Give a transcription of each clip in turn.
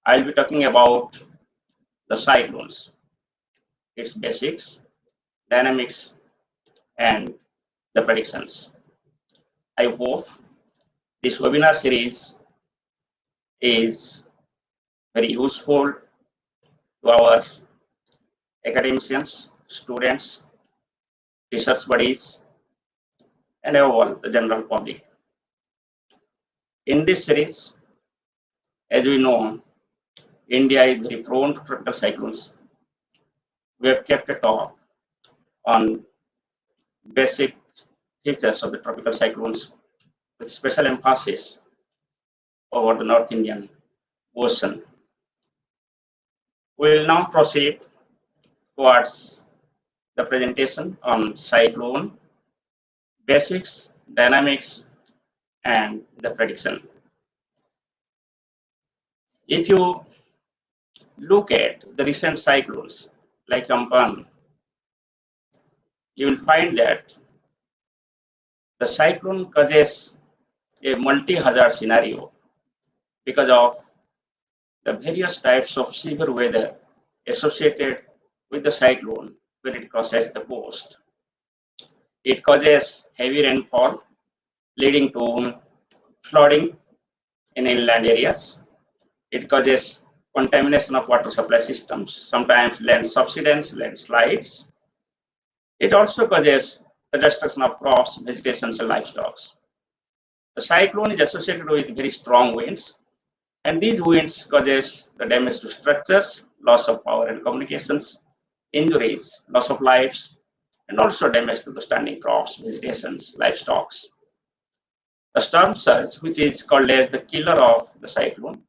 I'll be talking about the cyclones, its basics, dynamics, and the predictions. I hope this webinar series is very useful to our academicians, students, research buddies, and overall the general public. In this series, as we know, India is very prone to tropical cyclones. We have kept a talk on basic features of the tropical cyclones with special emphasis over the North Indian Ocean. We will now proceed towards the presentation on cyclone, basics, dynamics, and the prediction. If you look at the recent cyclones like Amphan, you will find that the cyclone causes a multi-hazard scenario because of the various types of severe weather associated with the cyclone when it crosses the coast. It causes heavy rainfall leading to flooding in inland areas. It causes contamination of water supply systems, sometimes land subsidence, landslides. It also causes the destruction of crops, vegetation, and livestock. The cyclone is associated with very strong winds, and these winds causes the damage to structures, loss of power and communications, injuries, loss of lives, and also damage to the standing crops, vegetations, livestock. The storm surge, which is called as the killer of the cyclone,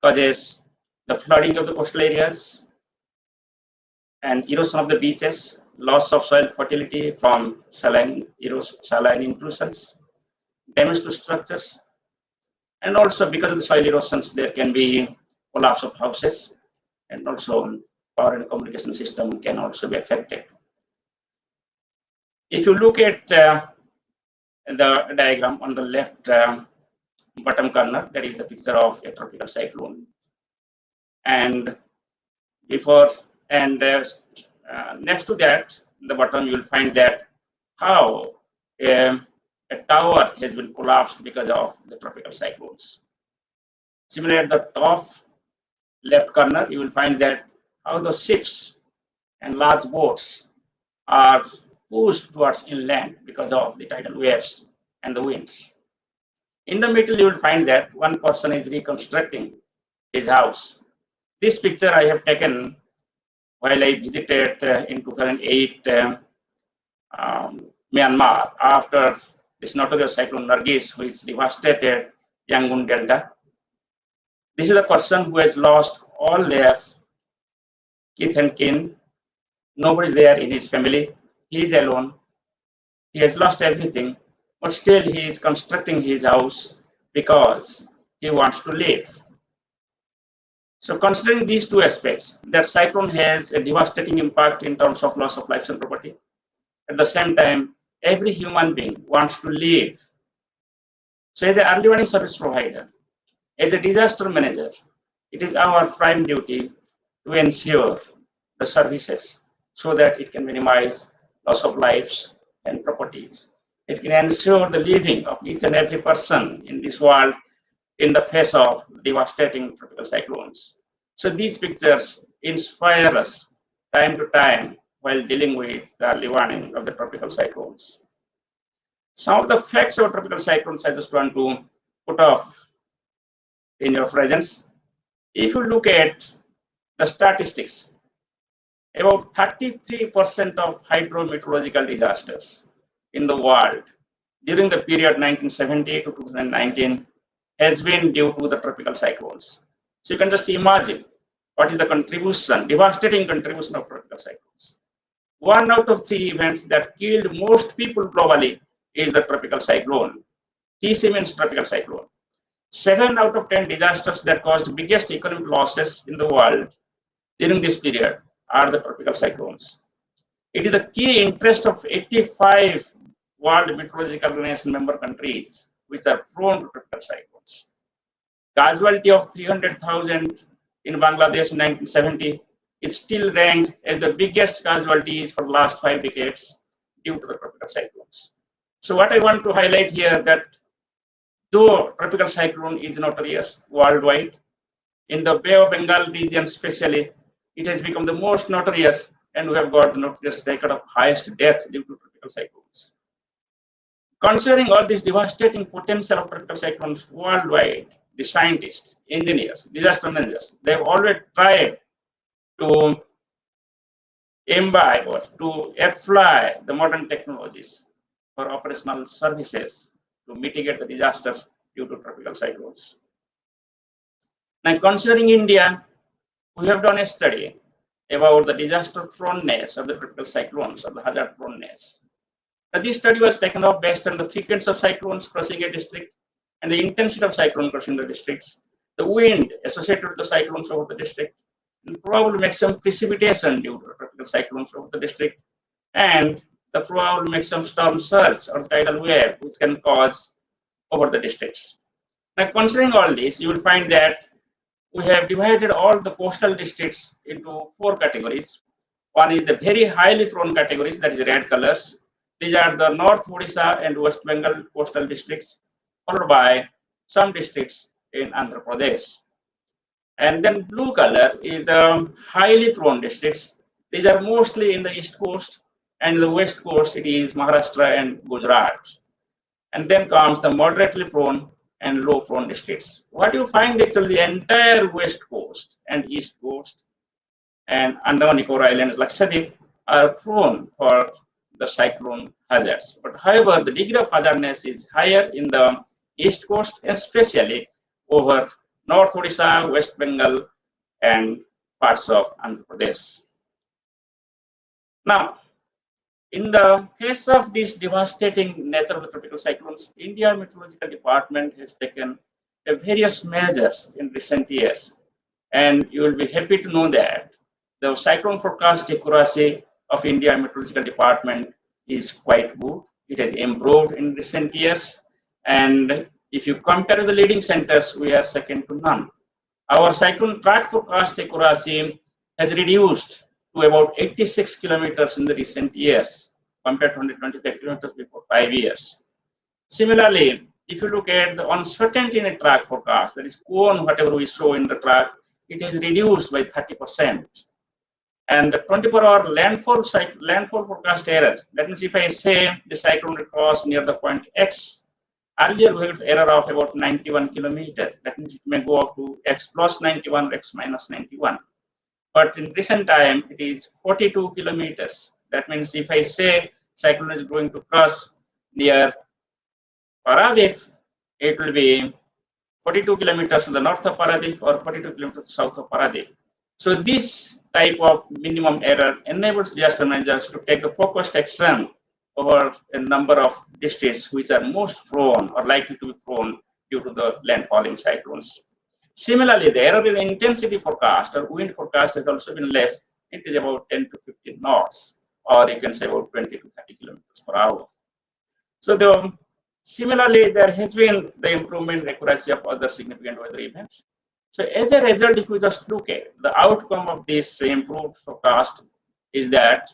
causes the flooding of the coastal areas and erosion of the beaches, loss of soil fertility from saline intrusions, damage to structures, and also because of the soil erosions, there can be collapse of houses, and also power and communication system can also be affected. If you look at the diagram on the left bottom corner, that is the picture of a tropical cyclone. And next to that, the bottom, you will find that how a tower has been collapsed because of the tropical cyclones. Similarly, at the top left corner, you will find that how the ships and large boats are pushed towards inland because of the tidal waves and the winds. In the middle, you will find that one person is reconstructing his house. This picture I have taken while I visited in 2008 Myanmar after this notorious cyclone Nargis, which devastated Yangon Delta. This is a person who has lost all their kith and kin. Nobody is there in his family. He is alone. He has lost everything, but still he is constructing his house because he wants to live. So considering these two aspects, that cyclone has a devastating impact in terms of loss of lives and property. At the same time, every human being wants to live. So as an early warning service provider, as a disaster manager, it is our prime duty to ensure the services so that it can minimize loss of lives and properties. It can ensure the living of each and every person in this world in the face of devastating tropical cyclones. So these pictures inspire us time to time while dealing with the early warning of the tropical cyclones. Some of the facts about tropical cyclones I just want to put off in your presence. If you look at the statistics, about 33% of hydrometeorological disasters in the world during the period 1970 to 2019 has been due to the tropical cyclones. So you can just imagine what is the contribution, devastating contribution of tropical cyclones. 1 out of 3 events that killed most people globally is the tropical cyclone. TC means tropical cyclone. 7 out of 10 disasters that caused biggest economic losses in the world during this period are the tropical cyclones. It is the key interest of 85 World Meteorological Organization member countries which are prone to tropical cyclones. casualty of 300,000 in Bangladesh in 1970 is still ranked as the biggest casualties for the last 5 decades due to the tropical cyclones. So what I want to highlight here that though tropical cyclone is notorious worldwide, in the Bay of Bengal region especially, it has become the most notorious, and we have got the notorious record of highest deaths due to tropical cyclones. Considering all this devastating potential of tropical cyclones worldwide, the scientists, engineers, disaster managers, they have already tried to imbibe or to apply the modern technologies for operational services to mitigate the disasters due to tropical cyclones. Now, considering India, we have done a study about the disaster proneness of the tropical cyclones or the hazard proneness. Now, this study was taken up based on the frequency of cyclones crossing a district and the intensity of cyclone crossing the districts, the wind associated with the cyclones over the district, and probable maximum precipitation due to the tropical cyclones over the district, and the probable maximum storm surge or tidal wave which can cause over the districts. Now, considering all this, you will find that we have divided all the coastal districts into 4 categories. One is the very highly prone categories, that is red colors. These are the North Odisha and West Bengal coastal districts, followed by some districts in Andhra Pradesh. And then blue color is the highly prone districts. These are mostly in the east coast, and the west coast it is Maharashtra and Gujarat. And then comes the moderately prone and low prone districts. What you find actually the entire west coast and east coast and Andaman Nicobar Islands, Lakshadweep, are prone for the cyclone hazards. But however, the degree of hazardness is higher in the east coast, especially over North Odisha, West Bengal, and parts of Andhra Pradesh. Now, in the face of this devastating nature of the tropical cyclones, India Meteorological Department has taken various measures in recent years. And you will be happy to know that the cyclone forecast accuracy of India Meteorological Department is quite good. It has improved in recent years. And if you compare the leading centers, we are second to none. Our cyclone track forecast accuracy has reduced to about 86 kilometers in the recent years compared to 125 kilometers before 5 years. Similarly, if you look at the uncertainty in a track forecast, that is cone, whatever we show in the track, it is reduced by 30%. And the 24-hour landfall forecast error, that means if I say the cyclone will cross near the point X, earlier we had error of about 91 kilometers. That means it may go up to X plus 91, X minus 91. But in recent time, it is 42 kilometers. That means if I say cyclone is going to cross near Paradip, it will be 42 kilometers to the north of Paradip or 42 kilometers south of Paradip. So this type of minimum error enables disaster managers to take the focused action over a number of districts which are most prone or likely to be prone due to the landfalling cyclones. Similarly, the error in intensity forecast or wind forecast has also been less. It is about 10 to 15 knots, or you can say about 20 to 30 kilometers per hour. So similarly, there has been the improvement in accuracy of other significant weather events. So as a result, if we just look at the outcome of this improved forecast is that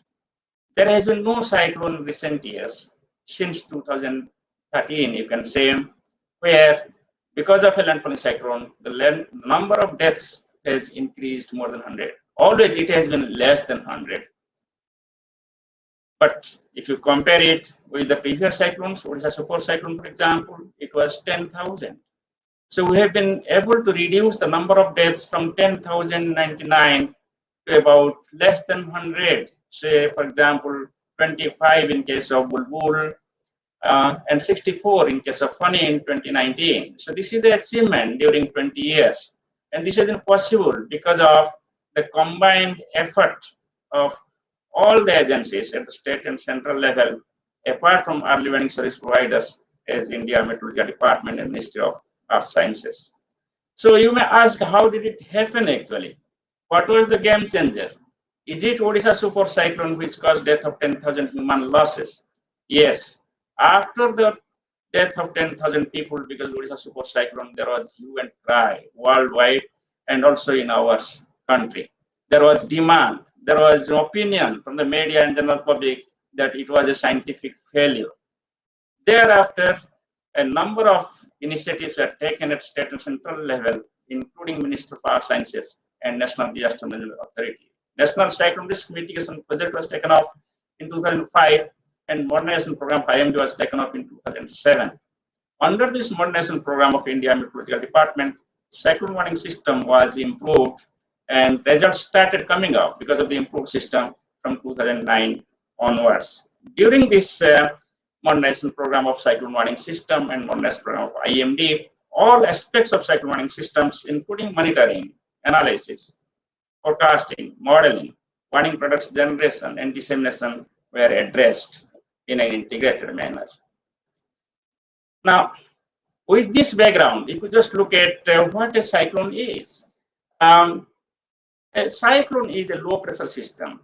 there has been no cyclone in recent years since 2013, you can say, where because of a landfalling cyclone, the number of deaths has increased more than 100. Always it has been less than 100. But if you compare it with the previous cyclones, Odisha super cyclone, for example, it was 10,000. So we have been able to reduce the number of deaths from 10,099 to about less than 100. Say, for example, 25 in case of Bulbul, and 64 in case of Fani in 2019. So this is the achievement during 20 years. And this has been possible because of the combined effort of all the agencies at the state and central level, apart from early warning service providers as India Meteorological Department and Ministry of Earth Sciences. So you may ask, how did it happen actually? What was the game changer? Is it Odisha super cyclone which caused death of 10,000 human losses? Yes. After the death of 10,000 people because Odisha super cyclone. There was hue and cry worldwide and also in our country. There was demand, there was opinion from the media and general public that it was a scientific failure. Thereafter, a number of initiatives were taken at state and central level, including Minister for Earth Sciences and National Disaster Management Authority. National Cyclone Risk Mitigation Project was taken off in 2005, and Modernization Program IMD was taken up in 2007. Under this Modernization Program of India Meteorological Department, cyclone warning system was improved, and results started coming out because of the improved system from 2009 onwards. During this Modernization Program of Cyclone Warning System and Modernization Program of IMD, all aspects of cyclone warning systems, including monitoring, analysis, forecasting, modeling, warning products generation, and dissemination, were addressed in an integrated manner. Now, with this background, if you just look at what a cyclone is, a cyclone is a low pressure system.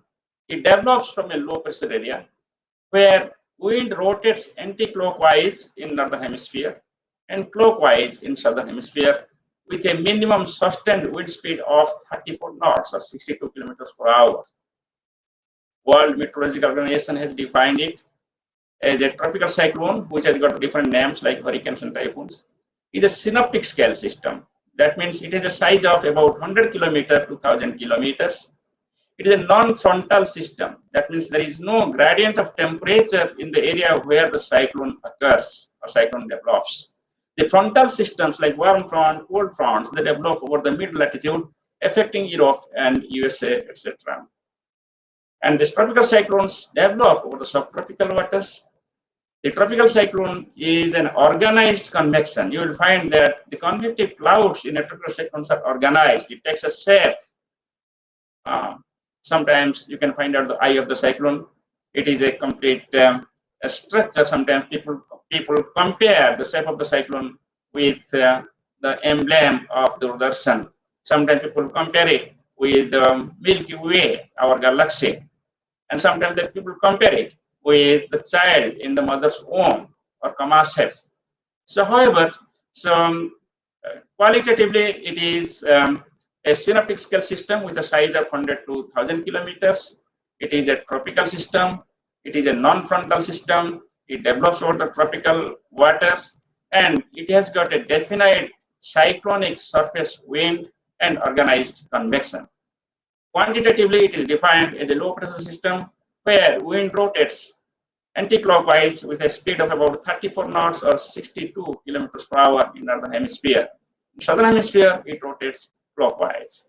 It develops from a low pressure area where wind rotates anti-clockwise in northern hemisphere and clockwise in southern hemisphere with a minimum sustained wind speed of 34 knots or 62 kilometers per hour. World Meteorological Organization has defined it as a tropical cyclone, which has got different names like hurricanes and typhoons. It is a synoptic scale system. That means it is a size of about 100 kilometers to 1,000 kilometers. It is a non-frontal system. That means there is no gradient of temperature in the area where the cyclone occurs or cyclone develops. The frontal systems like warm front, cold fronts, they develop over the mid-latitude, affecting Europe and USA, etc. And these tropical cyclones develop over the subtropical waters. The tropical cyclone is an organized convection. You will find that the convective clouds in a tropical cyclones are organized. It takes a shape. Sometimes you can find out the eye of the cyclone. It is a complete structure. Sometimes people compare the shape of the cyclone with the emblem of the Darshan. Sometimes people compare it with the Milky Way, our galaxy. And sometimes the people compare it with the child in the mother's womb or Kamashev. So, however, qualitatively, it is a synoptic scale system with a size of 100 to 1,000 kilometers. It is a tropical system. It is a non-frontal system. It develops over the tropical waters, and it has got a definite cyclonic surface wind and organized convection. Quantitatively, it is defined as a low pressure system where wind rotates anti-clockwise with a speed of about 34 knots or 62 kilometers per hour in northern hemisphere. In southern hemisphere, it rotates clockwise.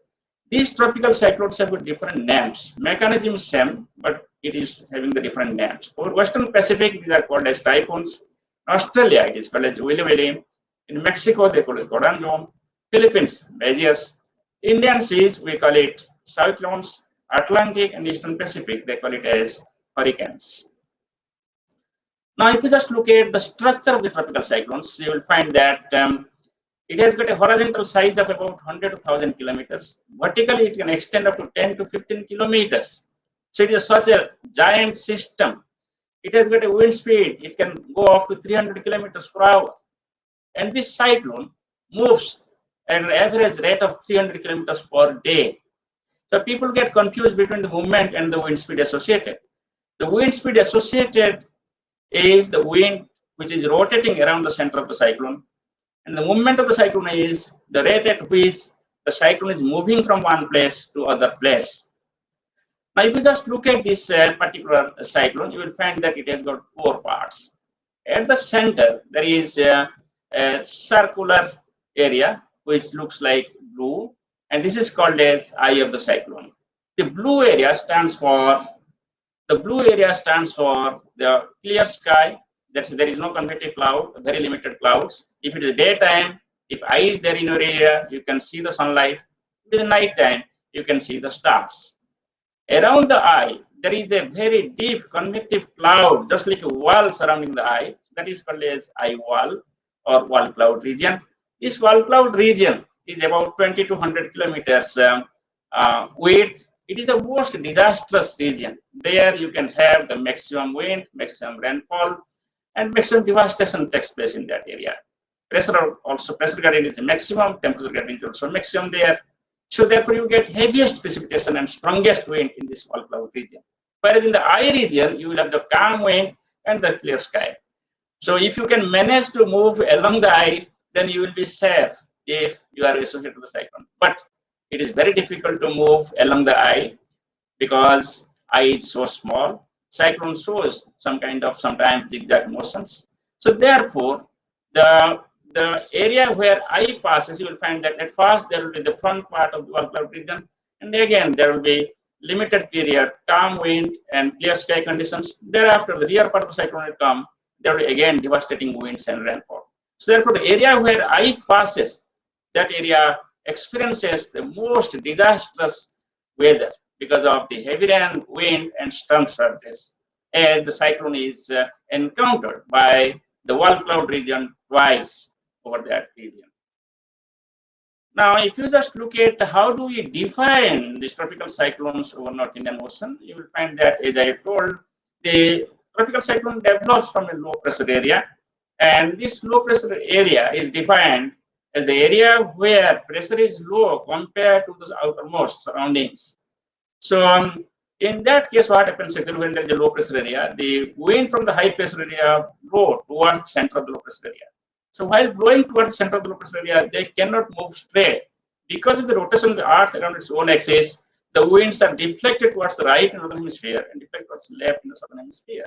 These tropical cyclones have got different names. Mechanism is same, but it is having the different names. For Western Pacific, these are called as typhoons. In Australia, it is called as Willy Willy. In Mexico, they call it Goranjo. Philippines, Mejias. Indian seas, we call it cyclones. Atlantic and Eastern Pacific, they call it as hurricanes. Now, if you just look at the structure of the tropical cyclones, you will find that it has got a horizontal size of about 100 to 1,000 kilometers. Vertically, it can extend up to 10 to 15 kilometers. So it is such a giant system. It has got a wind speed. It can go up to 300 kilometers per hour. And this cyclone moves at an average rate of 300 kilometers per day. So people get confused between the movement and the wind speed associated. The wind speed associated is the wind which is rotating around the center of the cyclone. And the movement of the cyclone is the rate at which the cyclone is moving from one place to other place. Now, if you just look at this particular cyclone, you will find that it has got 4 parts. At the center, there is a circular area which looks like blue, and this is called as eye of the cyclone. The blue area stands for the clear sky. That's there is no convective cloud, very limited clouds. If it is daytime, if eye is there in your area, you can see the sunlight. If it is nighttime, you can see the stars. Around the eye, there is a very deep convective cloud, just like a wall surrounding the eye. That is called as eye wall or wall cloud region. This wall cloud region is about 20 to 100 kilometers width. It is the most disastrous region. There you can have the maximum wind, maximum rainfall. and maximum devastation takes place in that area. Pressure gradient is maximum, temperature gradient is also maximum there. So therefore you get heaviest precipitation and strongest wind in this wall cloud region. Whereas in the eye region, you will have the calm wind and the clear sky. So if you can manage to move along the eye, then you will be safe if you are associated with the cyclone. But it is very difficult to move along the eye because eye is so small. Cyclone shows some kind of sometimes zigzag motions. So therefore, the area where eye passes, you will find that at first there will be the front part of the wall cloud region, and again there will be limited period, calm wind and clear sky conditions. Thereafter, the rear part of the cyclone will come. There will be again devastating winds and rainfall. So therefore, the area where eye passes, that area experiences the most disastrous weather because of the heavy rain, wind, and storm surges, as the cyclone is encountered by the wall cloud region twice over that region. Now, if you just look at how do we define these tropical cyclones over North Indian Ocean, you will find that, as I told, the tropical cyclone develops from a low pressure area, and this low pressure area is defined as the area where pressure is low compared to the outermost surroundings. So in that case, what happens is when there is a low pressure area, the wind from the high pressure area blow towards the center of the low pressure area. So while blowing towards the center of the low pressure area, they cannot move straight. Because of the rotation of the Earth around its own axis, the winds are deflected towards the right in the northern hemisphere and deflected towards the left in the southern hemisphere.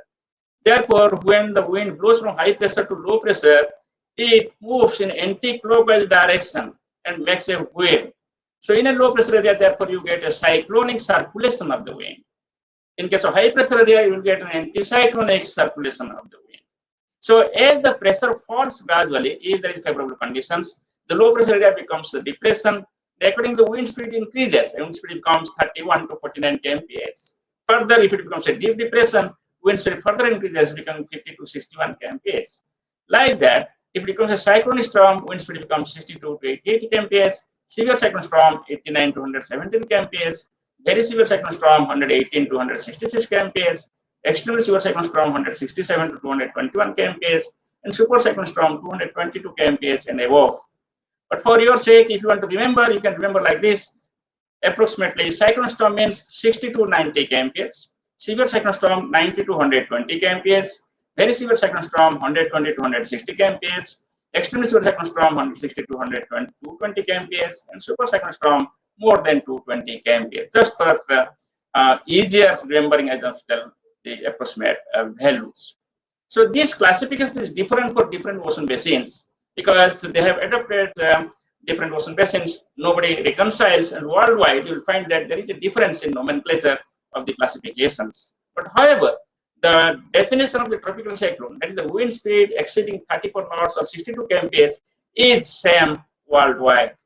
Therefore, when the wind blows from high pressure to low pressure, it moves in anti-clockwise direction and makes a wave. So in a low pressure area, therefore, you get a cyclonic circulation of the wind. In case of high pressure area, you will get an anticyclonic circulation of the wind. So as the pressure falls gradually, if there is favorable conditions, the low pressure area becomes a depression. According to the wind speed increases, wind speed becomes 31 to 49 kmph. Further, if it becomes a deep depression, wind speed further increases, becoming 50 to 61 kmph. Like that, if it becomes a cyclonic storm, wind speed becomes 62 to 88 kmph. Severe cyclone storm, 89 to 117 kmph. Very severe cyclone storm, 118 to 166 kmph. Extremely severe cyclone storm, 167 to 221 kmph. And super cyclone storm, 222 kmph and above. But for your sake, if you want to remember, you can remember like this. Approximately, cyclone storm means 60 to 90 kmph. Severe cyclone storm, 90 to 120 kmph. Very severe cyclone storm, 120 to 160 kmph. Extremely severe cyclone storm, 160 to 220 kmph. And super cyclone storm, more than 220 kmph. Just for easier remembering, I just tell the approximate values. So this classification is different for different ocean basins because they have adopted different ocean basins. Nobody reconciles, and worldwide you will find that there is a difference in nomenclature of the classifications. But however, the definition of the tropical cyclone, that is the wind speed exceeding 34 knots or 62 kmph, is same worldwide.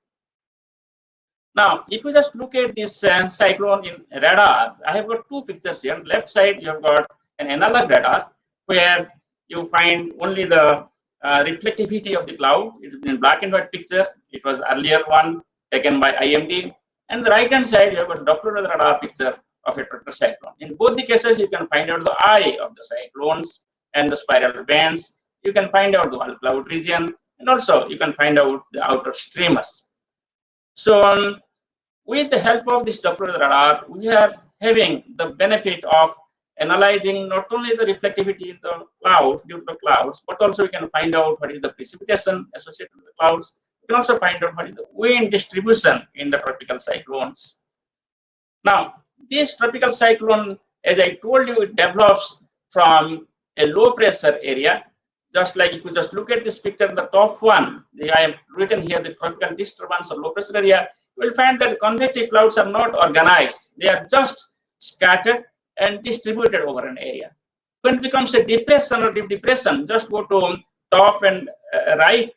Now, if you just look at this cyclone in radar, I have got two pictures here. On the left side, you have got an analog radar where you find only the reflectivity of the cloud. It is in black and white picture. It was earlier one taken by IMD. And the right hand side, you have got Doppler radar picture of a tropical cyclone. In both the cases, you can find out the eye of the cyclones and the spiral bands. You can find out the wall cloud region, and also you can find out the outer streamers. So with the help of this Doppler radar, we are having the benefit of analyzing not only the reflectivity in the cloud due to the clouds, but also we can find out what is the precipitation associated with the clouds. We can also find out what is the wind distribution in the tropical cyclones. Now, this tropical cyclone, as I told you, it develops from a low pressure area. Just like if you just look at this picture, the top one, I have written here the tropical disturbance or low pressure area, you will find that convective clouds are not organized. They are just scattered and distributed over an area. When it becomes a depression or deep depression, just go to top and right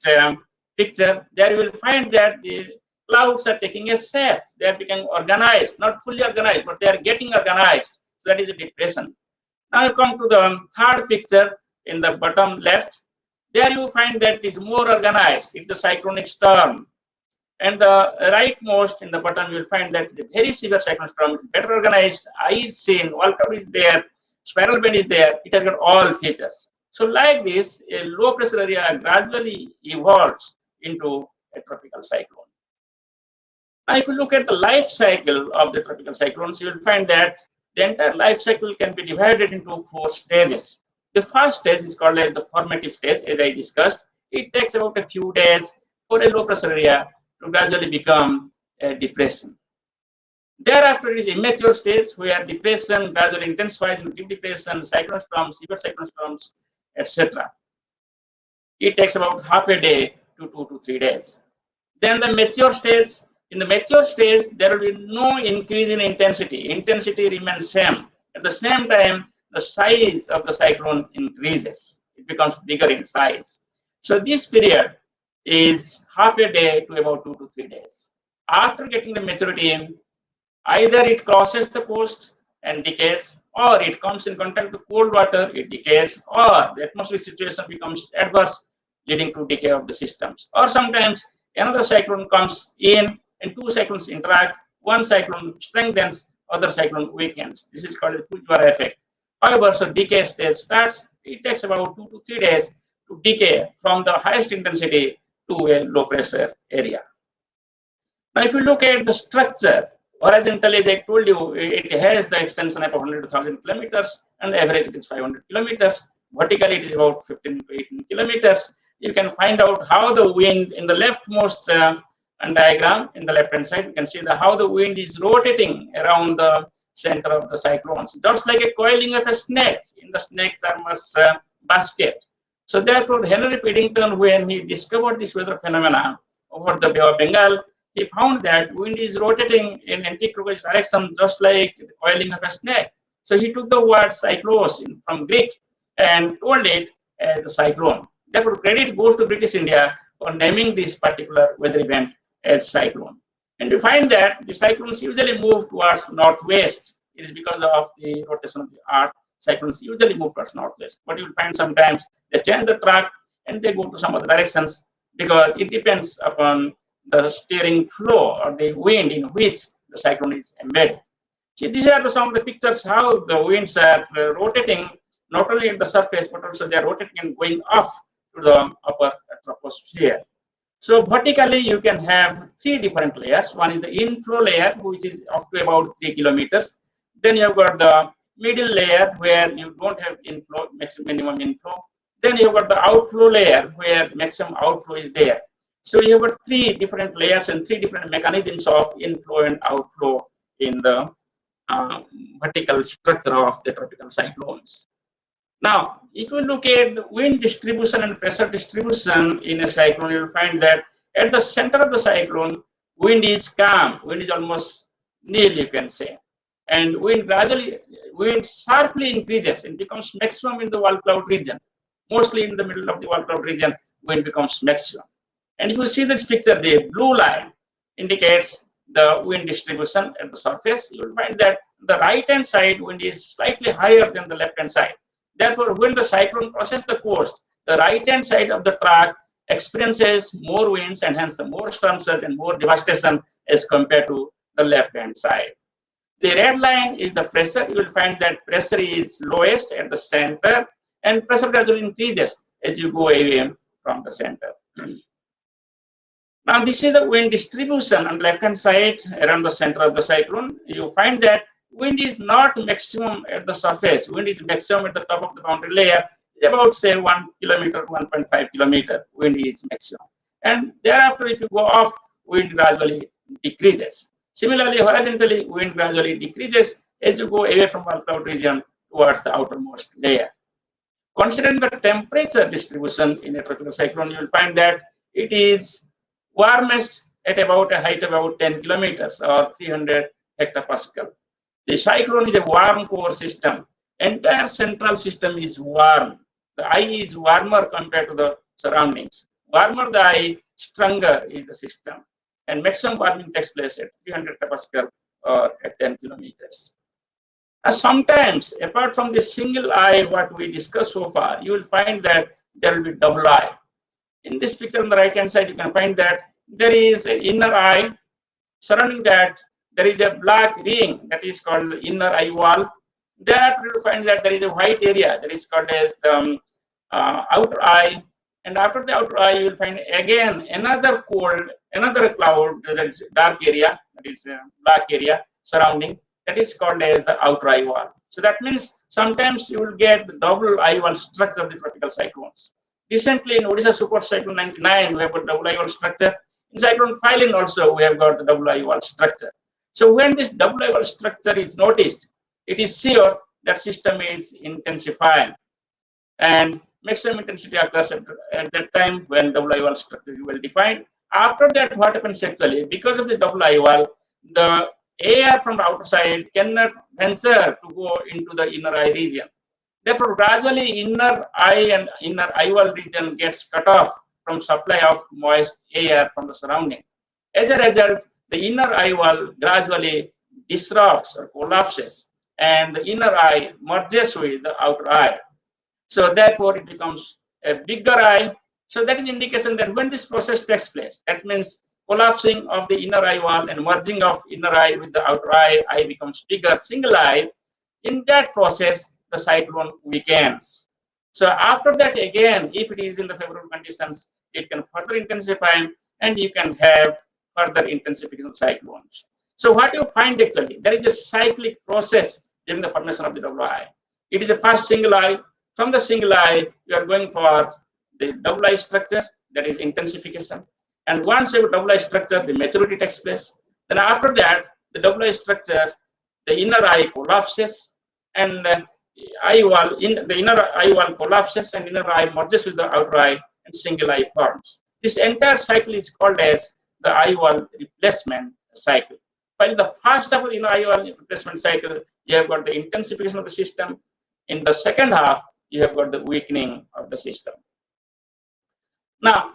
picture. There you will find that the clouds are taking a shape. They are becoming organized, not fully organized, but they are getting organized. So that is a depression. Now you come to the third picture in the bottom left. There you find that it is more organized. It's the cyclonic storm. And the rightmost in the bottom, you will find that the very severe cyclone storm is better organized. Eye is seen, wall cloud is there, spiral band is there. It has got all features. So like this, a low pressure area gradually evolves into a tropical cyclone. Now, if you look at the life cycle of the tropical cyclones, you will find that the entire life cycle can be divided into 4 stages. The first stage is called as the formative stage, as I discussed. It takes about a few days for a low pressure area to gradually become a depression. Thereafter is immature stage where depression gradually intensifies into deep depression, cyclone storms, severe cyclone storms, etc. It takes about half a day to 2 to 3 days. Then the mature stage. In the mature stage, there will be no increase in intensity. Intensity remains same. At the same time, the size of the cyclone increases. It becomes bigger in size. So this period is half a day to about 2 to 3 days. After getting the maturity, either it crosses the coast and decays, or it comes in contact with cold water, it decays, or the atmospheric situation becomes adverse, leading to decay of the systems. Or sometimes another cyclone comes in and 2 cyclones interact, one cyclone strengthens, other cyclone weakens. This is called the Fujiwara effect. However, so decay stage starts, it takes about 2 to 3 days to decay from the highest intensity to a low pressure area. Now, if you look at the structure, horizontally, as I told you, it has the extension of 100 to 1000 kilometers, and the average it is 500 kilometers. Vertically, it is about 15 to 18 kilometers. You can find out how the wind in the leftmost diagram in the left hand side. You can see how the wind is rotating around the center of the cyclones, just like a coiling of a snake in the snake charmer's basket. So, therefore, Henry Paddington, when he discovered this weather phenomena over the Bay of Bengal, he found that wind is rotating in anti-clockwise direction, just like the coiling of a snake. So he took the word cyclos from Greek and told it as the cyclone. Therefore, credit goes to British India for naming this particular weather event as cyclone. And you find that the cyclones usually move towards northwest. It is because of the rotation of the earth. Cyclones usually move towards northwest. But you will find sometimes they change the track and they go to some other directions because it depends upon the steering flow or the wind in which the cyclone is embedded. See, these are some of the pictures how the winds are rotating not only at the surface but also they are rotating and going off to the upper troposphere. So vertically you can have 3 different layers. One is the inflow layer, which is up to about 3 kilometers. Then you've got the middle layer where you don't have inflow, minimum inflow. Then you've got the outflow layer where maximum outflow is there. So you have got 3 different layers and 3 different mechanisms of inflow and outflow in the uh, vertical structure of the tropical cyclones. Now, if you look at the wind distribution and pressure distribution in a cyclone, you will find that at the center of the cyclone, wind is calm, wind is almost nil, you can say. And wind sharply increases and becomes maximum in the wall cloud region. Mostly in the middle of the wall cloud region, wind becomes maximum. And if you see this picture, the blue line indicates the wind distribution at the surface. You will find that the right hand side wind is slightly higher than the left hand side. Therefore, when the cyclone crosses the coast, the right hand side of the track experiences more winds and hence the more storm surge and more devastation as compared to the left hand side. The red line is the pressure. You will find that pressure is lowest at the center and pressure gradually increases as you go away from the center. Now, this is the wind distribution on the left-hand side around the center of the cyclone. You find that wind is not maximum at the surface. Wind is maximum at the top of the boundary layer. About, say, 1 kilometer, 1.5 kilometer, wind is maximum. And thereafter, if you go off, wind gradually decreases. Similarly, horizontally, wind gradually decreases as you go away from the cloud region towards the outermost layer. Considering the temperature distribution in a tropical cyclone, you will find that it is warmest at about a height of about 10 kilometers or 300 hectopascal. The cyclone is a warm core system. Entire central system is warm. The eye is warmer compared to the surroundings. Warmer the eye, stronger is the system. And maximum warming takes place at 300 hectopascal or at 10 kilometers. Sometimes, apart from the single eye, what we discussed so far, you will find that there will be double eye. In this picture on the right hand side, you can find that there is an inner eye. Surrounding that, there is a black ring that is called the inner eye wall. Thereafter, you find that there is a white area that is called as the outer eye, and after the outer eye, you will find again another cloud, that is dark area, that is black area surrounding, that is called as the outer eye wall. So that means sometimes you will get the double eye wall structure of the tropical cyclones. Recently in Odisha Super Cyclone 99, we have got double eye wall structure. In Cyclone Phylline also, we have got the double eye wall structure. So when this double eye wall structure is noticed, it is sure that system is intensifying, and maximum intensity occurs at that time when double eye wall structure is well defined. After that, what happens actually, because of the double eye wall, the air from the outer side cannot venture to go into the inner eye region. Therefore, gradually inner eye and inner eye wall region gets cut off from supply of moist air from the surrounding. As a result, the inner eye wall gradually disrupts or collapses, and the inner eye merges with the outer eye. So therefore, it becomes a bigger eye. So that is indication that when this process takes place, that means collapsing of the inner eye wall and merging of inner eye with the outer eye becomes bigger, single eye. In that process, the cyclone weakens. So after that, again, if it is in the favorable conditions, it can further intensify, and you can have further intensification of cyclones. So what you find actually, there is a cyclic process during the formation of the double eye. It is a first single eye. From the single eye, you are going for the double eye structure, that is intensification. And once you have double eye structure, the maturity takes place. Then after that, the double eye structure, the inner eye collapses, and the inner eye wall collapses, and inner eye merges with the outer eye, and single eye forms. This entire cycle is called as the eye wall replacement cycle. While the first half of the inner eye wall replacement cycle, you have got the intensification of the system. In the second half, you have got the weakening of the system. Now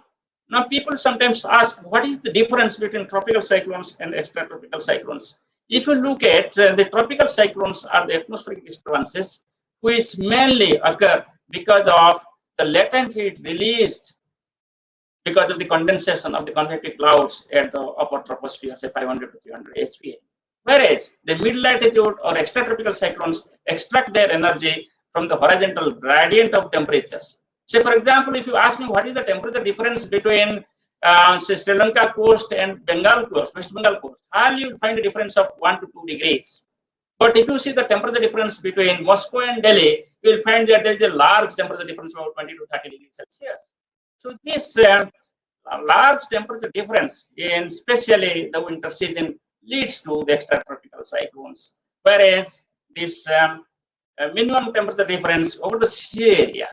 people sometimes ask, what is the difference between tropical cyclones and extratropical cyclones? If you look at the tropical cyclones are the atmospheric disturbances which mainly occur because of the latent heat released because of the condensation of the convective clouds at the upper troposphere, say 500 to 300 SPA. Whereas the mid-latitude or extratropical cyclones extract their energy from the horizontal gradient of temperatures. Say, for example, if you ask me what is the temperature difference between say Sri Lanka coast and Bengal coast, West Bengal coast, hardly you will find a difference of 1 to 2 degrees. But if you see the temperature difference between Moscow and Delhi, you will find that there is a large temperature difference of about 20 to 30 degrees Celsius. So this large temperature difference in especially the winter season leads to the extratropical cyclones, whereas this minimum temperature difference over the sea area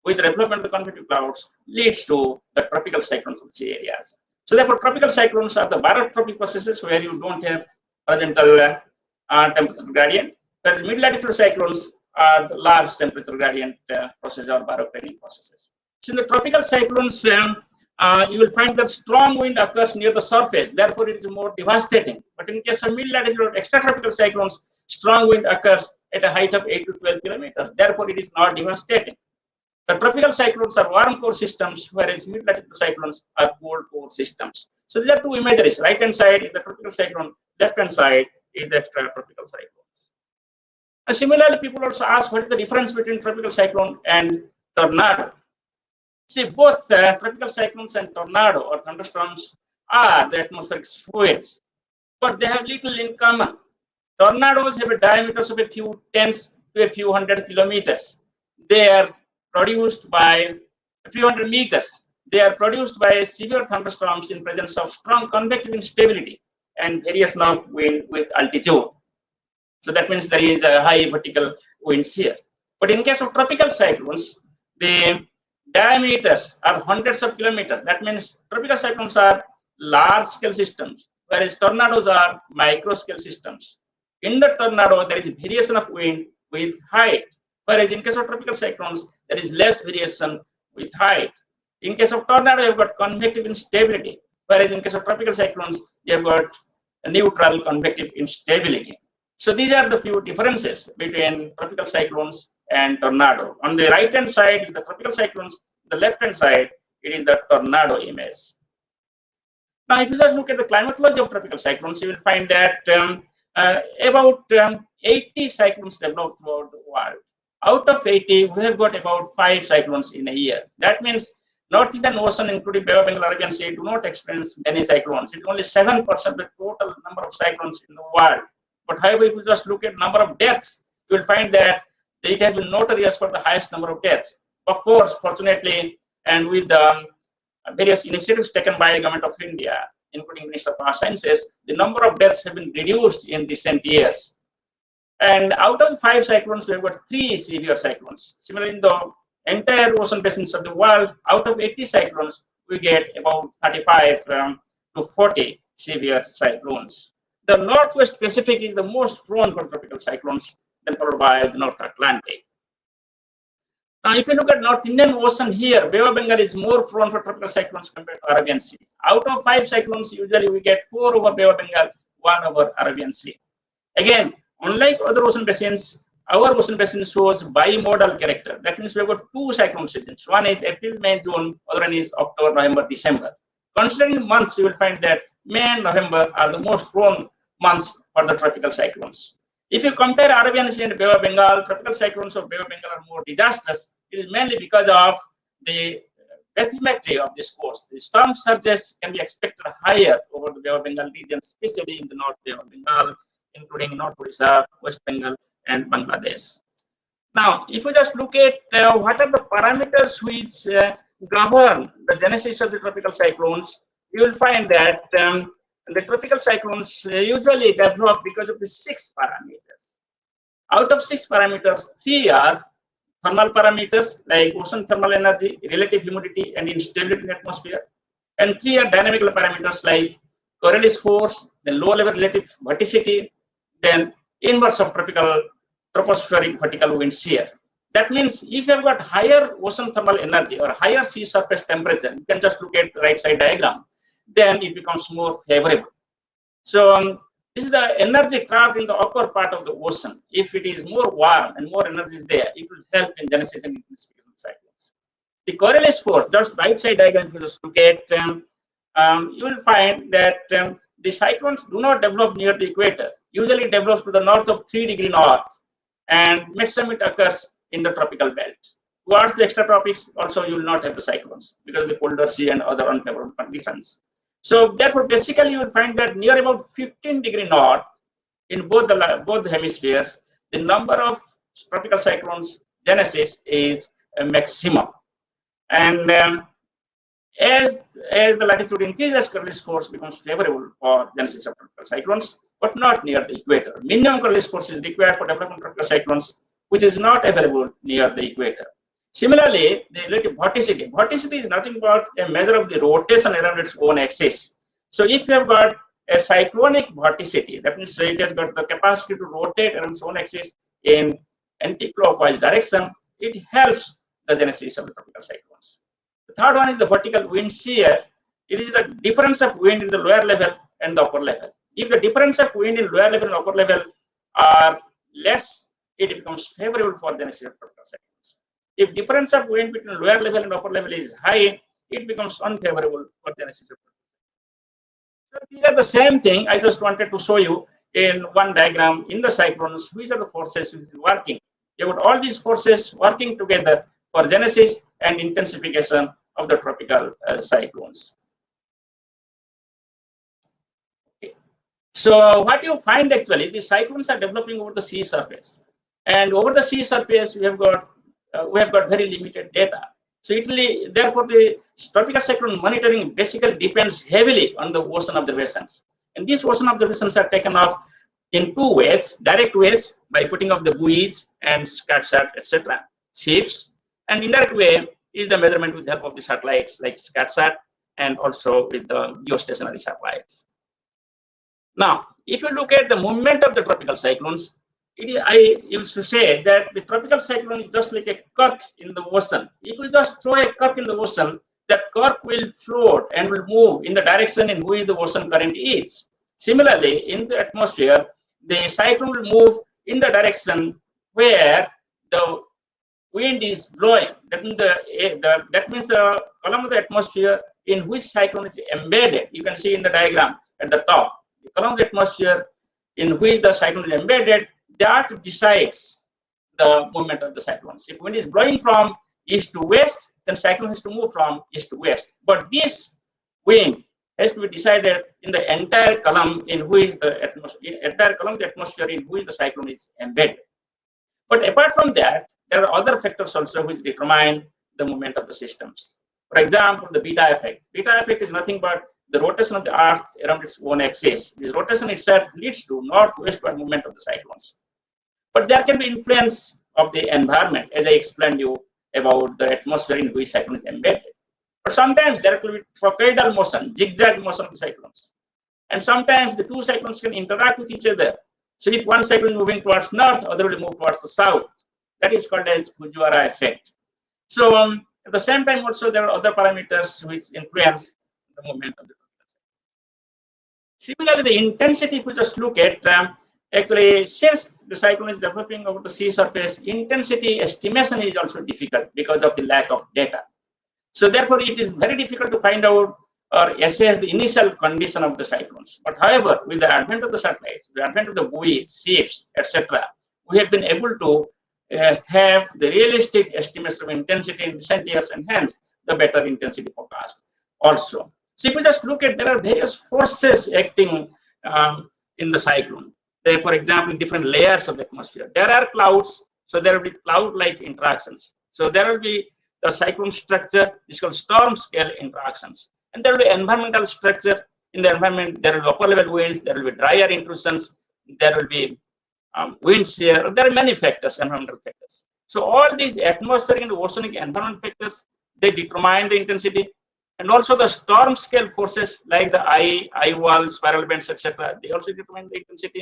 with the development of the convective clouds leads to the tropical cyclones of sea areas. So therefore, tropical cyclones are the barotropic processes where you don't have horizontal temperature gradient, whereas mid-latitude cyclones are the large temperature gradient processes or barocranial processes. So in the tropical cyclones, you will find that strong wind occurs near the surface, therefore it is more devastating. But in case of mid-latitude or extratropical cyclones, strong wind occurs at a height of 8 to 12 kilometers, therefore it is not devastating. The tropical cyclones are warm core systems, whereas mid-latitude cyclones are cold core systems. So there are two imageries. Right hand side is the tropical cyclone, left hand side is the extratropical cyclones. And similarly, people also ask what is the difference between tropical cyclone and tornado. See, both tropical cyclones and tornado or thunderstorms are the atmospheric fluids, but they have little in common. Tornadoes have a diameter of a few tens to a few hundred kilometers. They are produced by a few hundred meters. They are produced by severe thunderstorms in presence of strong convective instability and variation of wind with altitude. So that means there is a high vertical winds here. But in case of tropical cyclones, the diameters are hundreds of kilometers. That means tropical cyclones are large scale systems, whereas tornadoes are micro scale systems. In the tornado, there is variation of wind with height, whereas in case of tropical cyclones, there is less variation with height. In case of tornado, you've got convective instability, whereas in case of tropical cyclones, you've got a neutral convective instability. So these are the few differences between tropical cyclones and tornado. On the right hand side is the tropical cyclones, the left hand side it is the tornado image. Now, if you just look at the climatology of tropical cyclones, you will find that about 80 cyclones develop throughout the world. Out of 80, we have got about 5 cyclones in a year. That means North Indian Ocean, including Bay of Bengal, Arabian Sea, do not experience many cyclones. It's only 7% of the total number of cyclones in the world. But however, if you just look at number of deaths, you will find that it has been notorious for the highest number of deaths. Of course, fortunately, and with the various initiatives taken by the government of India, including Minister of Earth Sciences, the number of deaths have been reduced in recent years. And out of 5 cyclones, we have got 3 severe cyclones. Similarly, in the entire ocean basins of the world, out of 80 cyclones, we get about 35 to 40 severe cyclones. The Northwest Pacific is the most prone for tropical cyclones, then followed by the North Atlantic. Now, if you look at North Indian Ocean here, Bay of Bengal is more prone for tropical cyclones compared to Arabian Sea. Out of 5 cyclones, usually we get 4 over Bay of Bengal, 1 over Arabian Sea. Again, unlike other ocean basins, our ocean basin shows bimodal character. That means we have got 2 cyclone seasons. One is April, May, June. Other one is October, November, December. Considering months, you will find that May and November are the most prone months for the tropical cyclones. If you compare Arabian Sea and Bay of Bengal, tropical cyclones of Bay of Bengal are more disastrous. It is mainly because of the bathymetry of this coast. The storm surges can be expected higher over the Bay of Bengal region, especially in the North Bay of Bengal, including North Odisha, West Bengal, and Bangladesh. Now, if we just look at what are the parameters which govern the genesis of the tropical cyclones, you will find that the tropical cyclones usually develop because of the 6 parameters. Out of 6 parameters, 3 are thermal parameters like ocean thermal energy, relative humidity, and instability in the atmosphere. And 3 are dynamical parameters like Coriolis force, then low level relative verticity, then inverse of tropospheric vertical wind shear. That means if you have got higher ocean thermal energy or higher sea surface temperature, you can just look at the right side diagram, then it becomes more favorable. So this is the energy trapped in the upper part of the ocean. If it is more warm and more energy is there, it will help in genesis and intensification of cyclones. The Coriolis force, just right side diagram, if you just look at, you will find that the cyclones do not develop near the equator. Usually it develops to the north of 3° north, and maximum it occurs in the tropical belt. Towards the extratropics, also you will not have the cyclones because of the colder sea and other unfavorable conditions. So therefore, basically, you will find that near about 15° north in both the hemispheres, the number of tropical cyclones genesis is a maximum. And as the latitude increases, Coriolis force becomes favorable for genesis of tropical cyclones, but not near the equator. Minimum Coriolis force is required for development of tropical cyclones, which is not available near the equator. Similarly, the relative vorticity. Vorticity is nothing but a measure of the rotation around its own axis. So if you have got a cyclonic vorticity, that means it has got the capacity to rotate around its own axis in anti-clockwise direction, it helps the genesis of the tropical cyclones. The third one is the vertical wind shear. It is the difference of wind in the lower level and the upper level. If the difference of wind in lower level and upper level are less, it becomes favorable for genesis of tropical cyclones. If difference of wind between lower level and upper level is high, it becomes unfavorable for genesis of tropical cyclones. So these are the same thing. I just wanted to show you in one diagram in the cyclones, which are the forces which is working. You have got all these forces working together for genesis and intensification of the tropical cyclones. Okay. So what you find actually, the cyclones are developing over the sea surface, and over the sea surface we have got very limited data. So therefore, the tropical cyclone monitoring basically depends heavily on the ocean observations. And these ocean observations are taken off in 2 ways: direct ways by putting up the buoys and SCATSAT, etc., ships, and indirect way is the measurement with the help of the satellites like SCATSAT and also with the geostationary satellites. Now, if you look at the movement of the tropical cyclones, I used to say that the tropical cyclone is just like a cork in the ocean. If you just throw a cork in the ocean, that cork will float and will move in the direction in which the ocean current is. Similarly, in the atmosphere, the cyclone will move in the direction where the wind is blowing. That means the column of the atmosphere in which cyclone is embedded. You can see in the diagram at the top. The column of the atmosphere in which the cyclone is embedded, that decides the movement of the cyclones. If wind is blowing from east to west, then cyclone has to move from east to west. But this wind has to be decided in the entire column in which the atmosphere, in which the cyclone is embedded. But apart from that, there are other factors also which determine the movement of the systems. For example, the beta effect. Beta effect is nothing but the rotation of the Earth around its own axis. This rotation itself leads to north-westward movement of the cyclones. But there can be influence of the environment, as I explained you about the atmosphere in which cyclone is embedded. But sometimes there will be trochoidal motion, zigzag motion of the cyclones. And sometimes the two cyclones can interact with each other. So if one cyclone is moving towards north, other will move towards the south. That is called as Fujiwara effect. So at the same time also there are other parameters which influence the movement of the cyclone. Similarly, the intensity, if we just look at, actually since the cyclone is developing over the sea surface, intensity estimation is also difficult because of the lack of data. So therefore, it is very difficult to find out or assess the initial condition of the cyclones. But however, with the advent of the satellites, the advent of the buoys, ships, etc., we have been able to have the realistic estimates of intensity in recent years, and hence the better intensity forecast also. So if we just look at, there are various forces acting in the cyclone. For example, in different layers of the atmosphere, there are clouds, so there will be cloud-like interactions. So there will be the cyclone structure is called storm scale interactions. And there will be environmental structure. In the environment, there will be upper level winds, there will be drier intrusions, there will be wind shear. There are many factors, environmental factors. So all these atmospheric and oceanic environment factors, they determine the intensity. And also the storm scale forces like the eye walls, spiral bands, etc., they also determine the intensity.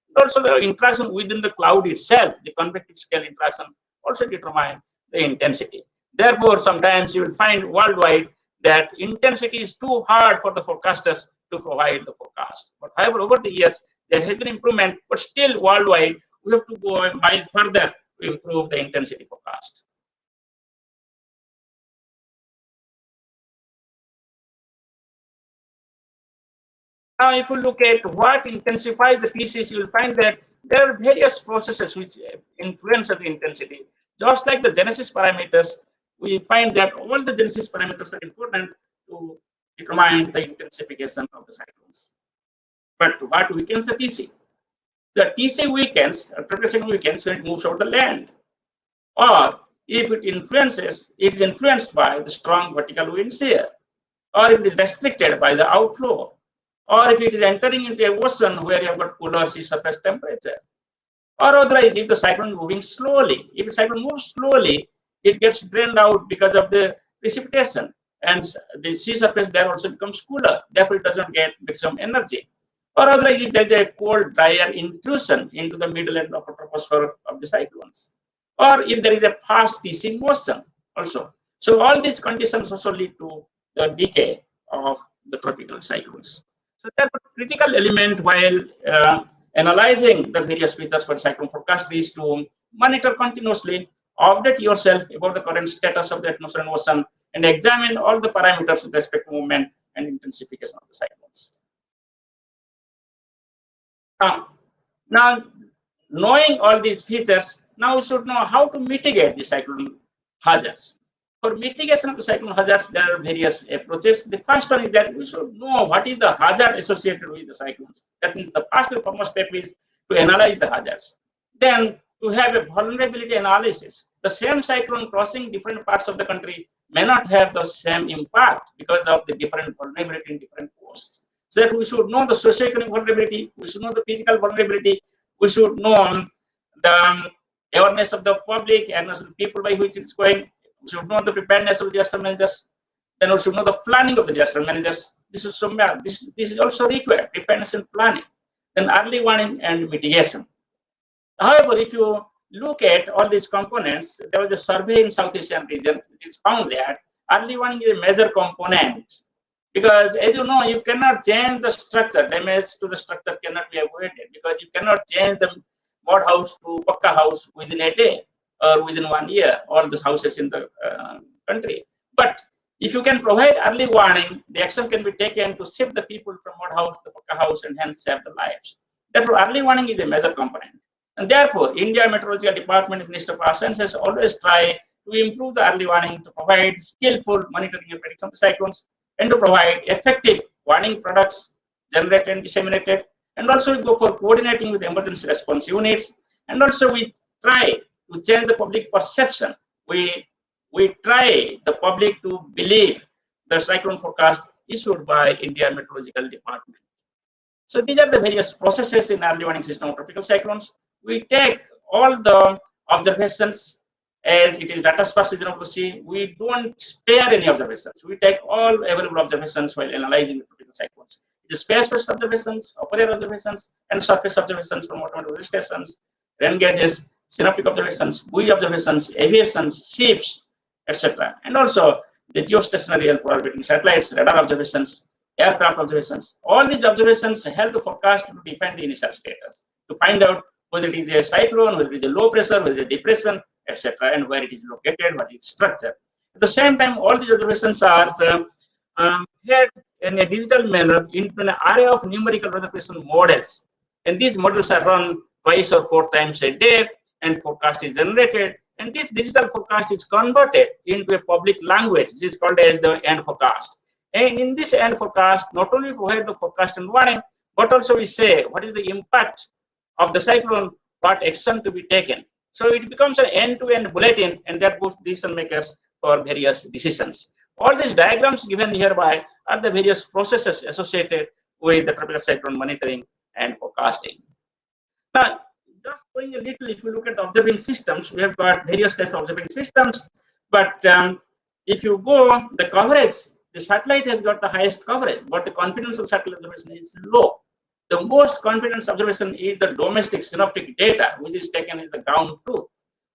And also the interaction within the cloud itself, the convective scale interaction, also determine the intensity. Therefore, sometimes you will find worldwide that intensity is too hard for the forecasters to provide the forecast. But however, over the years, there has been improvement, but still worldwide, we have to go a mile further to improve the intensity forecast. Now, if you look at what intensifies the pieces, you will find that there are various processes which influence the intensity. Just like the genesis parameters, we find that all the genesis parameters are important to determine the intensification of the cyclones. But what weakens the TC? The TC weakens, tropospheric weakens when it moves over the land. Or if it is influenced by the strong vertical wind shear, or if it is restricted by the outflow, or if it is entering into a ocean where you have got cooler sea surface temperature, or otherwise if the cyclone is moving slowly. If the cyclone moves slowly, it gets drained out because of the precipitation, and the sea surface there also becomes cooler. Therefore, it does not get maximum energy. Or otherwise, if there is a cold, drier intrusion into the middle and upper troposphere of the cyclones, or if there is a fast TC motion also. So all these conditions also lead to the decay of the tropical cyclones. So therefore, critical element while analyzing the various features for cyclone forecast is to monitor continuously, update yourself about the current status of the atmosphere and ocean, and examine all the parameters with respect to movement and intensification of the cyclones. Now, knowing all these features, now we should know how to mitigate the cyclone hazards. For mitigation of the cyclone hazards, there are various approaches. The first one is that we should know what is the hazard associated with the cyclones. That means the first and foremost step is to analyze the hazards. Then to have a vulnerability analysis. The same cyclone crossing different parts of the country may not have the same impact because of the different vulnerability in different coasts. So that we should know the socioeconomic vulnerability, we should know the physical vulnerability, we should know the awareness of the public, awareness of the people by which it's going. We should know the preparedness of the disaster managers. Then we should know the planning of the disaster managers. This is also required, preparedness and planning. Then early warning and mitigation. However, if you look at all these components, there was a survey in South Asian region which is found that early warning is a major component. Because as you know, you cannot change the structure. Damage to the structure cannot be avoided because you cannot change the mud house to pakka house within a day or within 1 year, all these houses in the country. But if you can provide early warning, the action can be taken to shift the people from mud house to pakka house and hence save the lives. Therefore, early warning is a major component. And therefore, India Meteorological Department, Minister of Sciences always try to improve the early warning, to provide skillful monitoring and prediction of the cyclones, and to provide effective warning products generated and disseminated. And also we go for coordinating with emergency response units. And also we try to change the public perception. We try the public to believe the cyclone forecast issued by India Meteorological Department. So these are the various processes in early warning system of tropical cyclones. We take all the observations as it is data sparse region of the sea. We don't spare any observations. We take all available observations while analyzing the tropical cyclones. It is space-based observations, upper observations, and surface observations from automatic weather stations, rain gauges, synoptic observations, buoy observations, aviation, ships, etc. And also the geostationary and orbiting satellites, radar observations, aircraft observations. All these observations help the forecast to define the initial status, to find out whether it is a cyclone, whether it is a low pressure, whether it is a depression, etc., and where it is located, what is its structure. At the same time, all these observations are fed in a digital manner into an array of numerical weather prediction models. And these models are run twice or 4 times a day, and forecast is generated. And this digital forecast is converted into a public language, which is called as the end forecast. And in this end forecast, not only provide the forecast and warning, but also we say what is the impact of the cyclone, what action to be taken. So it becomes an end-to-end bulletin, and that boosts decision makers for various decisions. All these diagrams given hereby are the various processes associated with the tropical cyclone monitoring and forecasting. Now, just going a little, if you look at the observing systems, we have got various types of observing systems, but if you go, the coverage, the satellite has got the highest coverage, but the confidence of satellite observation is low. The most confidence observation is the domestic synoptic data, which is taken as the ground truth.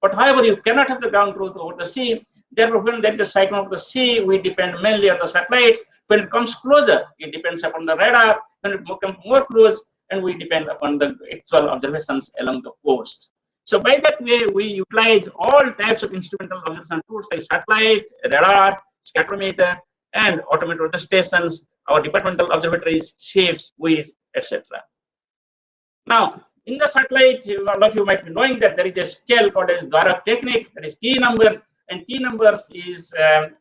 But however, you cannot have the ground truth over the sea. Therefore, when there is a cyclone of the sea, we depend mainly on the satellites. When it comes closer, it depends upon the radar. When it becomes more close, and we depend upon the actual observations along the coast. So by that way, we utilize all types of instrumental observation tools like satellite, radar, spectrometer, and automated weather stations, our departmental observatories, ships, buoys, etc. Now, in the satellite, all of you might be knowing that there is a scale called as Dwarak technique, that is T number, and T number is a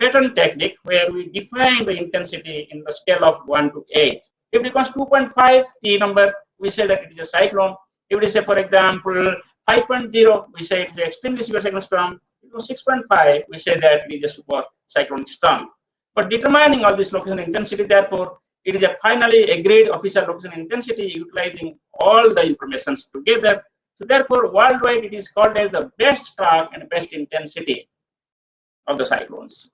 pattern technique where we define the intensity in the scale of 1 to 8. If it becomes 2.5 T number, we say that it is a cyclone. If it is, for example, 5.0, we say it is an extremely severe cyclone storm. If it was 6.5, we say that it is a super cyclonic storm. But determining all this location intensity, therefore, it is a finally agreed official location intensity utilizing all the informations together. So therefore, worldwide, it is called as the best track and best intensity of the cyclones.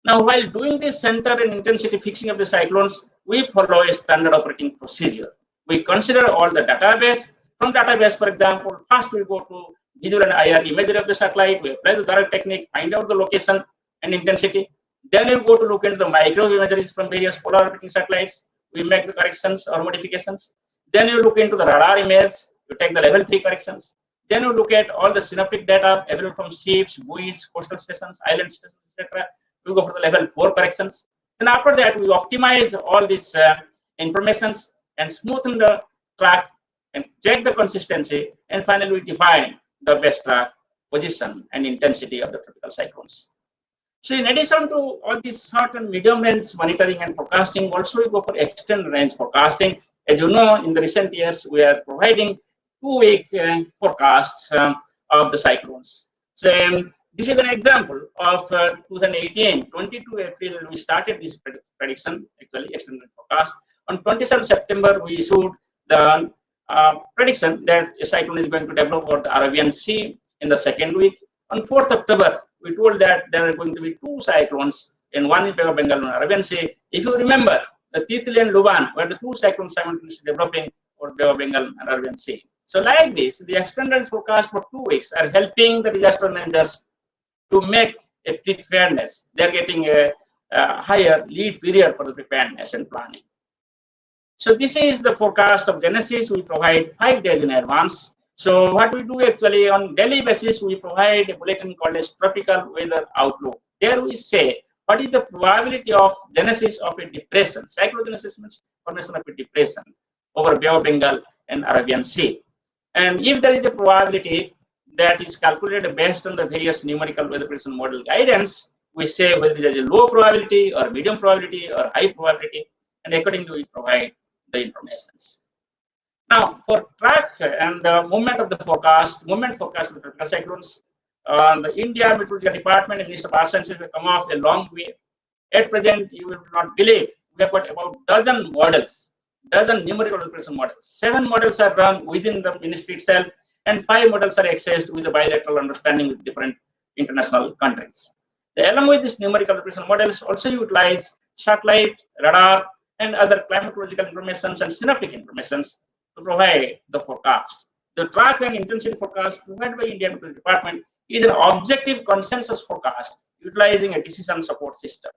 Now, while doing this center and intensity fixing of the cyclones, we follow a standard operating procedure. We consider all the database. From database, for example, first we go to visual and IR imagery of the satellite. We apply the Dwarak technique, find out the location and intensity. Then we go to look into the microwave imageries from various polar orbiting satellites. We make the corrections or modifications. Then you look into the radar image. You take the level 3 corrections. Then you look at all the synoptic data available from ships, buoys, coastal stations, island stations, etc. We go for the level 4 corrections. Then after that, we optimize all these informations and smoothen the track and check the consistency. And finally, we define the best track position and intensity of the tropical cyclones. So in addition to all these short and medium range monitoring and forecasting, also we go for extended range forecasting. As you know, in the recent years, we are providing 2-week forecasts of the cyclones. So this is an example of 2018, 22 April, we started this prediction, actually extended forecast. On 27 September, we issued the prediction that a cyclone is going to develop over the Arabian Sea in the second week. On 4th October, we told that there are going to be 2 cyclones, and one in Bay of Bengal and Arabian Sea. If you remember, the Titli and Luban were the 2 cyclones simultaneously developing over Bay of Bengal and Arabian Sea. So like this, the extended forecast for 2 weeks are helping the disaster managers to make a preparedness. They're getting a higher lead period for the preparedness and planning. So this is the forecast of Genesis. We provide 5 days in advance. So what we do actually on daily basis, we provide a bulletin called as Tropical Weather Outlook. There we say what is the probability of genesis of a depression. Cyclogenesis means formation of a depression over Bay of Bengal and Arabian Sea. And if there is a probability that is calculated based on the various numerical weather prediction model guidance, we say whether there is a low probability or medium probability or high probability, and accordingly we provide the information. Now, for track and the movement of the movement forecast of the tropical cyclones, the India Meteorological Department and Ministry of Earth Sciences have come off a long way. At present, you will not believe we have got about dozen models, dozen numerical prediction models. 7 models are run within the ministry itself, and 5 models are accessed with a bilateral understanding with different international countries. Along with these numerical prediction models, also utilize satellite, radar, and other climatological information and synoptic information to provide the forecast. The track and intensity forecast provided by India Meteorological Department is an objective consensus forecast utilizing a decision support system.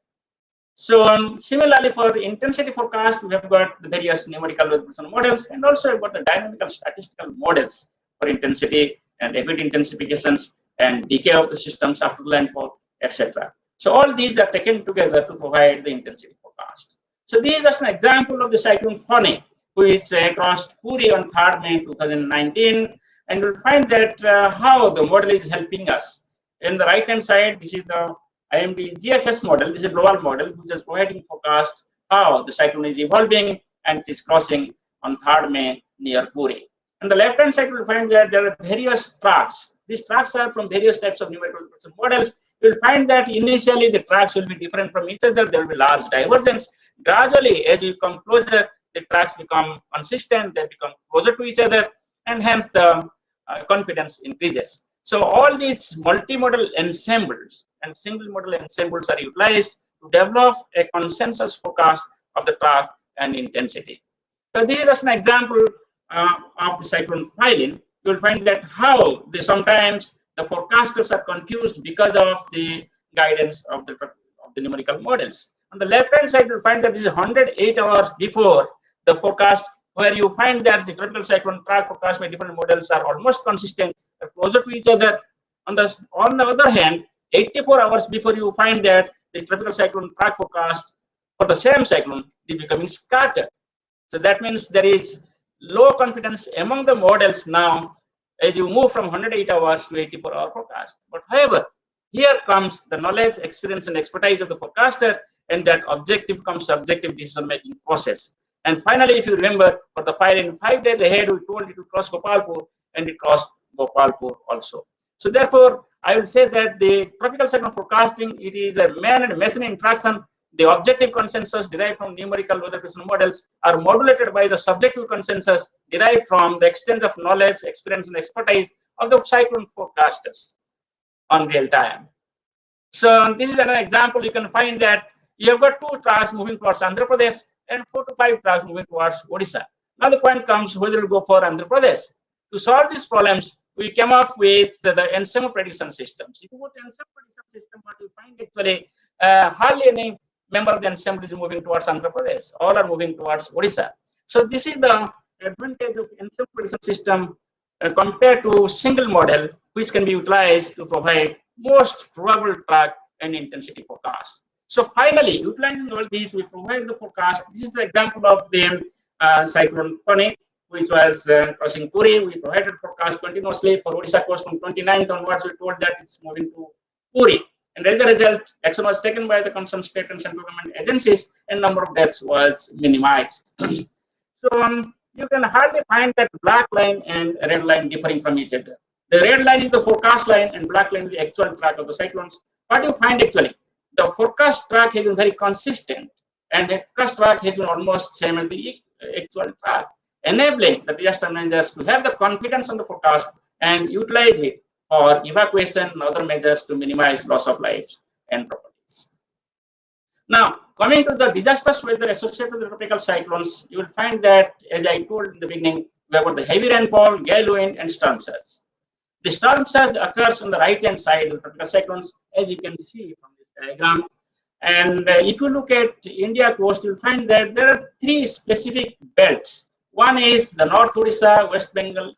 So similarly, for the intensity forecast, we have got the various numerical weather prediction models, and also have got the dynamical statistical models for intensity and rapid intensifications and decay of the systems after landfall, etc. So all these are taken together to provide the intensity forecast. So this is just an example of the cyclone Fani, which crossed Puri on 3rd May 2019, and you'll find that how the model is helping us. In the right-hand side, this is the IMD GFS model. This is a global model which is providing forecast how the cyclone is evolving and it is crossing on 3rd May near Puri. On the left-hand side, you'll find that there are various tracks. These tracks are from various types of numerical models. You'll find that initially the tracks will be different from each other. There will be large divergence. Gradually, as you come closer, the tracks become consistent, they become closer to each other, and hence the confidence increases. So all these multimodal ensembles and single model ensembles are utilized to develop a consensus forecast of the track and intensity. So this is just an example of the cyclone filing. You will find that how sometimes the forecasters are confused because of the guidance of the numerical models. On the left hand side, you'll find that this is 108 hours before the forecast, where you find that the tropical cyclone track forecast by different models are almost consistent, are closer to each other. On the other hand, 84 hours before, you find that the tropical cyclone track forecast for the same cyclone is becoming scattered. So that means there is low confidence among the models now as you move from 108 hours to 84-hour forecast. But however, here comes the knowledge, experience, and expertise of the forecaster, and that objective comes subjective decision-making process. And finally, if you remember, for the filing 5 days ahead, we told it to cross Gopalpur, and it crossed Gopalpur also. So therefore, I will say that the tropical cyclone forecasting, it is a man and machine interaction. The objective consensus derived from numerical weather prediction models are modulated by the subjective consensus derived from the exchange of knowledge, experience, and expertise of the cyclone forecasters on real time. So this is another example. You can find that you have got 2 tracks moving towards Andhra Pradesh and 4 to 5 tracks moving towards Odisha. Now the point comes whether to go for Andhra Pradesh. To solve these problems, we came up with the ensemble prediction systems. If you put ensemble prediction system, what you find actually hardly any member of the ensemble is moving towards Andhra Pradesh. All are moving towards Odisha. So this is the advantage of ensemble prediction system compared to single model, which can be utilized to provide most probable track and intensity forecast. So finally, utilizing all these, we provide the forecast. This is the example of the cyclone Fani, which was crossing Puri. We provided forecast continuously for Odisha coast from 29th onwards. We told that it's moving to Puri. And as a result, action was taken by the concerned state and central government agencies, and number of deaths was minimized. So you can hardly find that black line and red line differing from each other. The red line is the forecast line, and black line is the actual track of the cyclones. What you find actually, the forecast track has been very consistent, and the forecast track has been almost same as the actual track, enabling the disaster managers to have the confidence on the forecast and utilize it for evacuation and other measures to minimize loss of lives and properties. Now, coming to the disastrous weather associated with the tropical cyclones, you will find that, as I told in the beginning, we have got the heavy rainfall, gale wind, and storm surge. The storm surge occurs on the right-hand side of the tropical cyclones, as you can see from this diagram. And if you look at India coast, you'll find that there are 3 specific belts. One is the North Odisha, West Bengal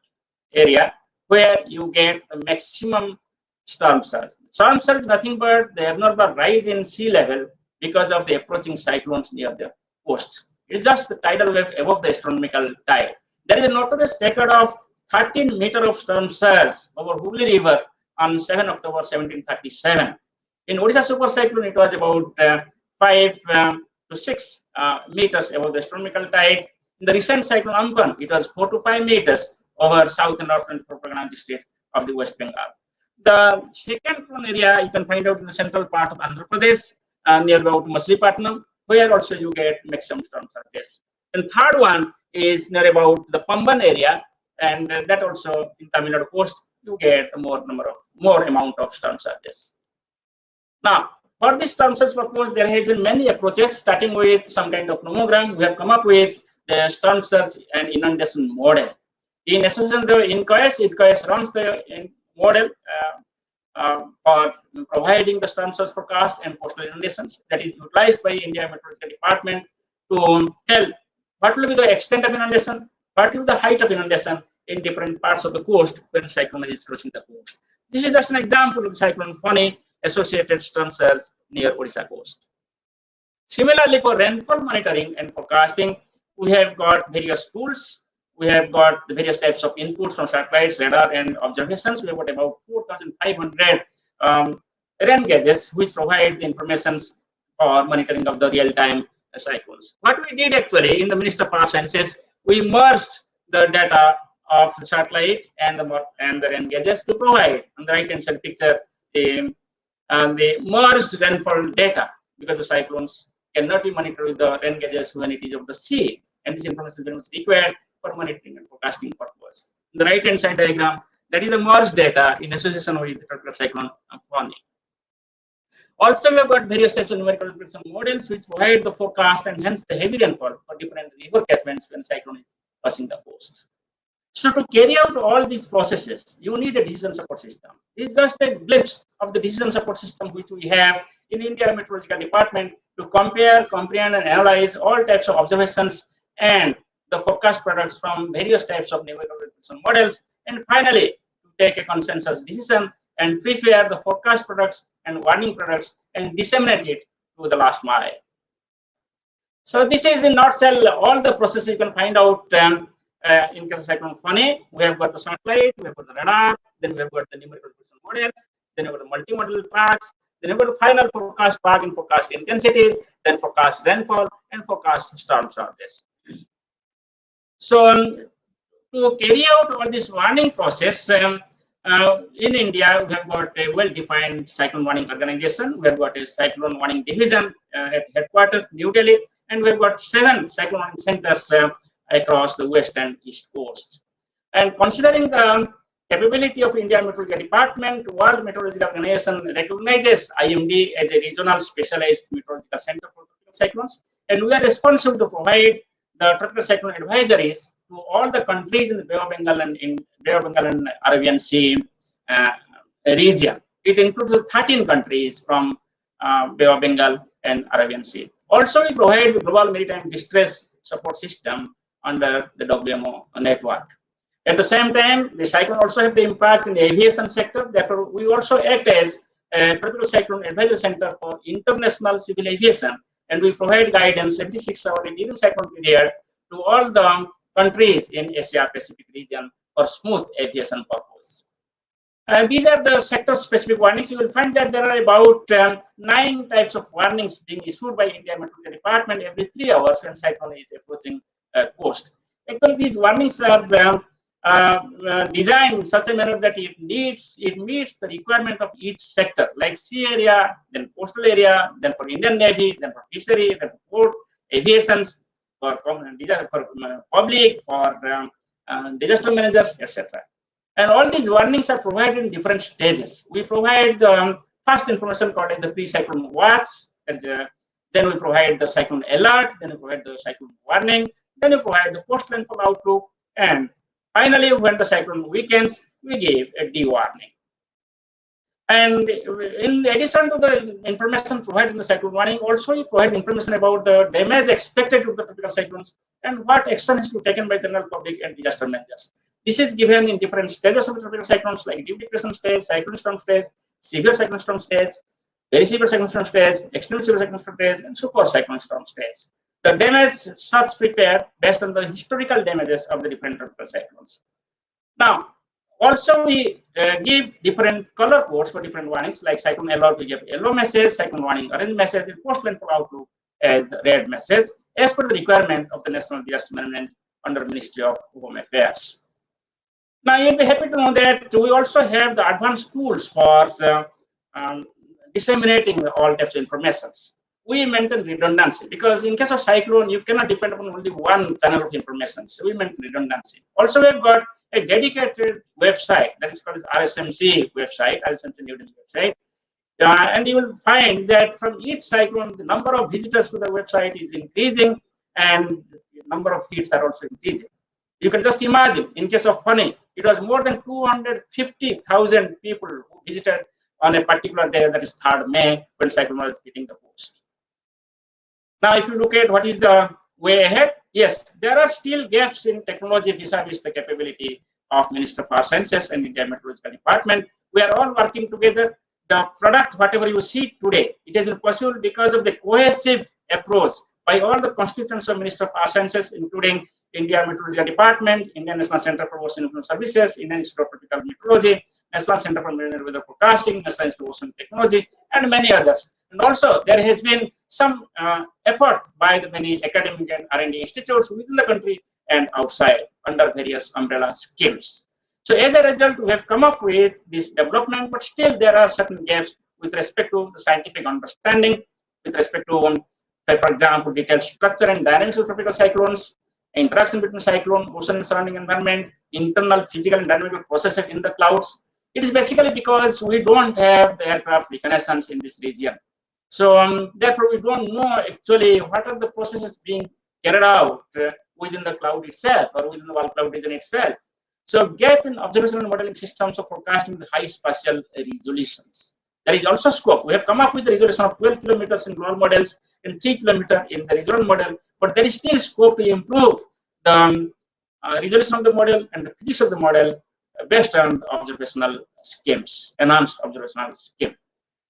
area, where you get the maximum storm surge. Storm surge is nothing but the abnormal rise in sea level because of the approaching cyclones near the coast. It's just the tidal wave above the astronomical tide. There is a notorious record of 13 meters of storm surge over Hooghly River on 7 October 1737. In Odisha super cyclone, it was about 5 to 6 meters above the astronomical tide. In the recent cyclone Amphan, it was 4 to 5 meters over south and north 24 districts of the West Bengal. The second flown area you can find out in the central part of Andhra Pradesh, near about Machilipatnam, where also you get maximum storm surges. And third one is near about the Pamban area, and that also in Tamil Nadu coast you get more amount of storm surges. Now, for this storm surge purpose, there has been many approaches, starting with some kind of nomogram. We have come up with the storm surge and inundation model. In association with INCOAS runs the model for providing the storm surge forecast and coastal inundations that is utilized by India Meteorological Department to tell what will be the extent of inundation, what will be the height of inundation in different parts of the coast when cyclone is crossing the coast. This is just an example of the cyclone Fani associated storm surge near Odisha coast. Similarly, for rainfall monitoring and forecasting, we have got various tools. We have got the various types of inputs from satellites, radar, and observations. We have got about 4,500 rain gauges which provide the information for monitoring of the real-time cyclones. What we did actually in the Ministry of Earth Sciences, we merged the data of the satellite and the rain gauges to provide on the right-hand side picture the merged rainfall data, because the cyclones cannot be monitored with the rain gauges when it is of the sea, and this information is required for monitoring and forecasting purpose. In the right hand side diagram, that is the merged data in association with the tropical cyclone Fani. Also, we have got various types of numerical prediction models which provide the forecast and hence the heavy rainfall for different river catchments when cyclone is passing the coast. So to carry out all these processes, you need a decision support system. This is just a glimpse of the decision support system which we have in India Meteorological Department to compare, comprehend, and analyze all types of observations and the forecast products from various types of numerical prediction models, and finally to take a consensus decision and prepare the forecast products and warning products and disseminate it to the last mile. So this is in nutshell all the processes you can find out in case of cyclone Fani. We have got the satellite, we have got the radar, then we have got the numerical prediction models, then we have got the multimodal parts, then we have got the final forecast part in forecast intensity, then forecast rainfall, and forecast storm surges. So to carry out all this warning process, in India, we have got a well-defined cyclone warning organization. We have got a cyclone warning division at headquarters, New Delhi, and we have got 7 cyclone warning centers across the west and east coast. And considering the capability of India Meteorological Department, World Meteorological Organization recognizes IMD as a regional specialized meteorological center for tropical cyclones, and we are responsible to provide the tropical cyclone advisories to all the countries in the Bay of Bengal and Arabian Sea region. It includes 13 countries from Bay of Bengal and Arabian Sea. Also, we provide the global maritime distress support system under the WMO network. At the same time, the cyclone also have the impact in the aviation sector. Therefore, we also act as a tropical cyclone advisory center for international civil aviation, and we provide guidance every 6 hours during cyclone period to all the countries in Asia Pacific region for smooth aviation purpose. These are the sector specific warnings. You will find that there are about 9 types of warnings being issued by India Meteorological Department every 3 hours when cyclone is approaching coast. Actually, these warnings are designed in such a manner that it meets the requirement of each sector, like sea area, then coastal area, then for Indian Navy, then for fishery, then for port, aviation, for public, for disaster managers, etc. And all these warnings are provided in different stages. We provide the first information called as the pre-cyclone watch, then we provide the cyclone alert, then we provide the cyclone warning, then we provide the post-rainfall outlook, and finally, when the cyclone weakens, we give a de-warning. And in addition to the information provided in the cyclone warning, also we provide information about the damage expected with the tropical cyclones and what action is to be taken by the general public and disaster managers. This is given in different stages of the tropical cyclones, like deep depression stage, cyclone storm stage, severe cyclone storm stage, very severe cyclone storm stage, extremely severe cyclone storm stage, and super cyclone storm stage. The damage such prepared based on the historical damages of the different tropical cyclones. Now, also we give different color codes for different warnings, like cyclone alert, we give yellow message, cyclone warning orange message, and post landfall outlook as the red message, as per the requirement of the National Disaster Management under Ministry of Home Affairs. Now, you'll be happy to know that we also have the advanced tools for um, disseminating all types of informations. We maintain redundancy because in case of cyclone, you cannot depend upon only one channel of information. So we maintain redundancy. Also, we've got a dedicated website that is called RSMC website, RSMC New Delhi website. And you will find that from each cyclone, the number of visitors to the website is increasing and the number of hits are also increasing. You can just imagine, in case of Fani, it was more than 250,000 people who visited on a particular day, that is 3rd May, when cyclone was hitting the coast. Now, if you look at what is the way ahead, yes, there are still gaps in technology vis-a-vis the capability of Minister for Sciences and India Meteorological Department. We are all working together. The product, whatever you see today, it has been possible because of the cohesive approach by all the constituents of Minister for Sciences, including India Meteorological Department, Indian National Center for Ocean Influence Services, Indian Institute of Tropical Meteorology, National Center for Marine and Weather Forecasting, National Institute of Ocean Technology, and many others. And also, there has been some effort by the many academic and R&D institutes within the country and outside under various umbrella schemes. So as a result, we have come up with this development, but still there are certain gaps with respect to the scientific understanding, with respect to, for example, detailed structure and dynamics of tropical cyclones, interaction between cyclone, ocean and surrounding environment, internal physical and dynamical processes in the clouds. It is basically because we don't have the aircraft reconnaissance in this region. So therefore, we don't know actually what are the processes being carried out within the cloud itself or within the wall cloud region itself. So gap in observational modeling systems of forecasting the high spatial resolutions. There is also scope. We have come up with the resolution of 12 kilometers in global models and 3 kilometers in the regional model, but there is still scope to improve the resolution of the model and the physics of the model based on the observational schemes, enhanced observational scheme.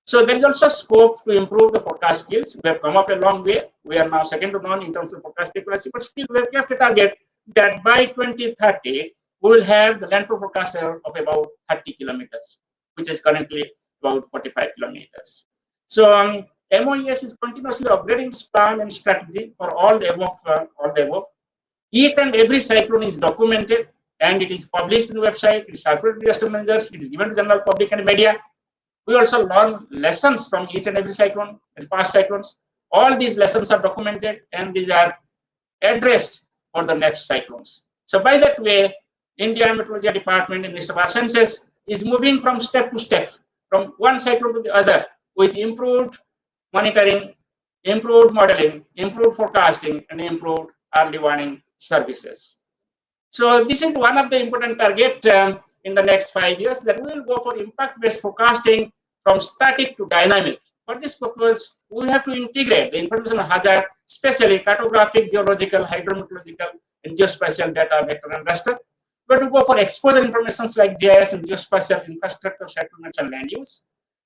So there is also scope to improve the forecast skills. We have come up a long way. We are now second to none in terms of forecast accuracy, but still we have kept a target that by 2030, we will have the landfall forecast error of about 30 kilometers, which is currently about 45 kilometers. So MOES is continuously upgrading its plan and strategy for all the above. Each and every cyclone is documented and it is published in the website. It is circulated to disaster managers. It is given to general public and media. We also learn lessons from each and every cyclone and past cyclones. All these lessons are documented and these are addressed for the next cyclones. So by that way, India Meteorology Department and Ministry of Sciences is moving from step to step, from one cyclone to the other, with improved monitoring, improved modeling, improved forecasting, and improved early warning services. So this is one of the important targets in the next 5 years, that we will go for impact-based forecasting from static to dynamic. For this purpose, we have to integrate the information hazard, especially cartographic, geological, hydrometeorological, and geospatial data, vector, and raster. We have to go for exposure informations like GIS and geospatial infrastructure, settlements, and land use.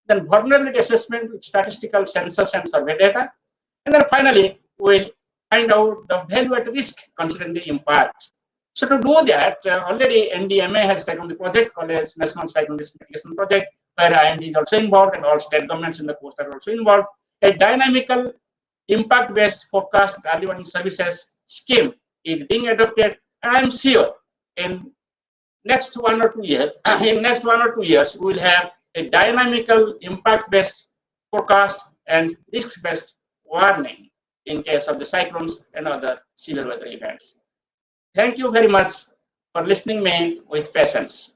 Then vulnerability assessment with statistical sensors and survey data. And then finally, we'll find out the value at risk considering the impact. So to do that, already NDMA has taken the project called as National Cyclone Risk Mitigation Project, where IMD is also involved and all state governments in the coast are also involved. A dynamical impact-based forecast early warning services scheme is being adopted, and I'm sure in next 1 or 2 years, we will have a dynamical impact-based forecast and risk-based warning in case of the cyclones and other severe weather events. Thank you very much for listening me with patience.